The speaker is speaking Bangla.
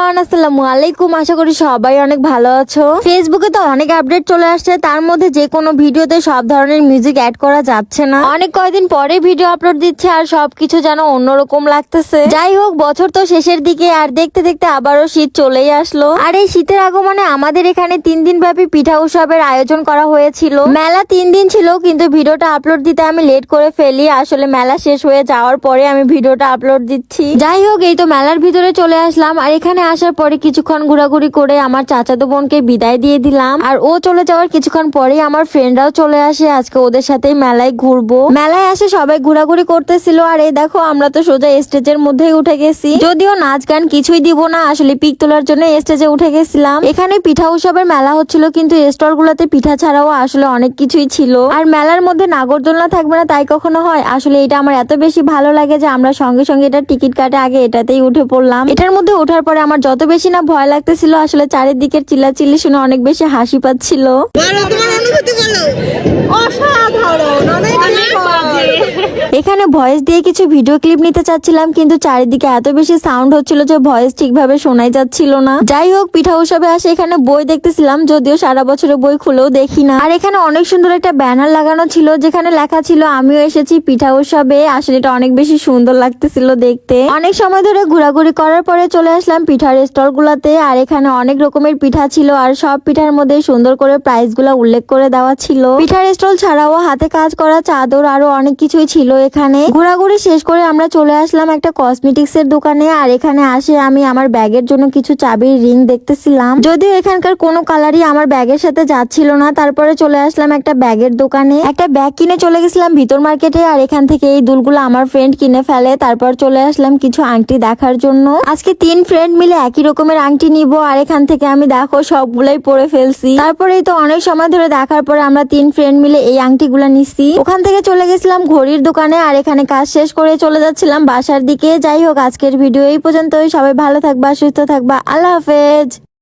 এভরিওয়ান, আসসালামু আলাইকুম। আশা করি সবাই অনেক ভালো আছো। ফেসবুকে তো অনেক আপডেট চলে আসছে, তার মধ্যে যে কোনো ভিডিওতে সব ধরনের মিউজিক অ্যাড করা যাচ্ছে না। অনেক কয়দিন পরে ভিডিও আপলোড দিচ্ছে আর সবকিছু যেন অন্যরকম লাগতেছে। যাই হোক, বছর তো শেষের দিকে আর দেখতে দেখতে আবারও শীত চলেই আসলো। আর এই শীতের আগমনে আমাদের এখানে 3 দিন ব্যাপী পিঠা উৎসবের আয়োজন করা হয়েছিল। মেলা 3 দিন ছিল, কিন্তু ভিডিওটা আপলোড দিতে আমি লেট করে ফেলি। আসলে মেলা শেষ হয়ে যাওয়ার পরে আমি ভিডিওটা আপলোড দিচ্ছি। যাই হোক, এই তো মেলার ভিতরে চলে আসলাম। আর এখানে আসার পরে কিছুক্ষণ ঘোরাঘুরি করে আমার চাচাতো বোনকে বিদায় দিয়ে দিলাম। আর ও চলে যাওয়ার কিছুক্ষণ পরেই আমার ফ্রেন্ডরাও চলে আসে। আজকে ওদের সাথেই মেলায় ঘুরবো। মেলায় আসে সবাই ঘোরাঘুরি করতেছিল। আর এই দেখো, আমরা তো সোজা স্টেজের মধ্যেই উঠে গেছি। যদিও নাচ গান কিছুই দিব না, আসলে পিক তোলার জন্য স্টেজে উঠে গেছিলাম। এখানে পিঠা উৎসবের মেলা হচ্ছিল, কিন্তু স্টল গুলাতে পিঠা ছাড়াও আসলে অনেক কিছুই ছিল। আর মেলার মধ্যে নাগরদোলনা থাকবে না তাই কখনো হয়? আসলে এটা আমার এত বেশি ভালো লাগে যে আমরা সঙ্গে সঙ্গে এটা টিকিট কাটে আগে এটাতেই উঠে পড়লাম। এটার মধ্যে ওঠার পরে আমার যত বেশি না ভয় লাগতেছিল, আসলে চারিদিকের চিল্লাচিল্লি শুনে অনেক বেশি হাসি পাচ্ছিল। এখানে ভয়েস দিয়ে কিছু ভিডিও ক্লিপ নিতে চাচ্ছিলাম, কিন্তু চারিদিকে এত বেশি সাউন্ড হচ্ছিল যে ভয়েস ঠিকভাবে শোনাই যাচ্ছিল না। যাই হোক, পিঠা উৎসবে আসে এখানে বই দেখতেছিলাম, যদিও সারা বছরে বই খুলেও দেখি না। আর এখানে অনেক সুন্দর একটা ব্যানার লাগানো ছিল, যেখানে লেখা ছিল আমিও এসেছি পিঠা উৎসবে। আসলে এটা অনেক বেশি সুন্দর লাগতেছিল দেখতে। অনেক সময় ধরে ঘোরাঘুরি করার পরে চলে আসলাম পিঠার স্টল গুলাতে। আর এখানে অনেক রকমের পিঠা ছিল, আর সব পিঠার মধ্যে সুন্দর করে প্রাইস গুলা উল্লেখ করে দেওয়া ছিল। পিঠার স্টল ছাড়াও হাতে কাজ করা চাদর আরো অনেক কিছুই ছিল। এখানে ঘোরাঘুরি শেষ করে আমরা চলে আসলাম একটা কসমেটিক্স এর দোকানে। আর এখানে আসে আমি আমার ব্যাগের জন্য কিছু চাবির রিং দেখতেছিলাম, যদিও এখানকার কোনো কালারই আমার ব্যাগের সাথে যাচ্ছিল না। তারপরে চলে আসলাম একটা ব্যাগের দোকানে, একটা ব্যাগ কিনে চলে গেছিলাম ভিতর মার্কেটে। আর এখান থেকে এই দুলগুলো আমার ফ্রেন্ড কিনে ফেলে। তারপর চলে আসলাম কিছু আংটি দেখার জন্য। আজকে 3 ফ্রেন্ড মিলে একই রকমের আংটি নিব। আর এখান থেকে আমি দেখো সবগুলাই পরে ফেলছি। তারপরেই তো অনেক সময় ধরে দেখার পরে আমরা 3 ফ্রেন্ড মিলে এই আংটিগুলা নিছি। ওখান থেকে চলে গেছিলাম ঘড়ির দোকানে। আর এখানে কাজ শেষ করে চলে যাচ্ছিলাম বাসার দিকে। যাই হোক, আজকের ভিডিও এই পর্যন্তই। সবাই ভালো থাকবা, সুস্থ থাকবা। আল্লাহ হাফেজ।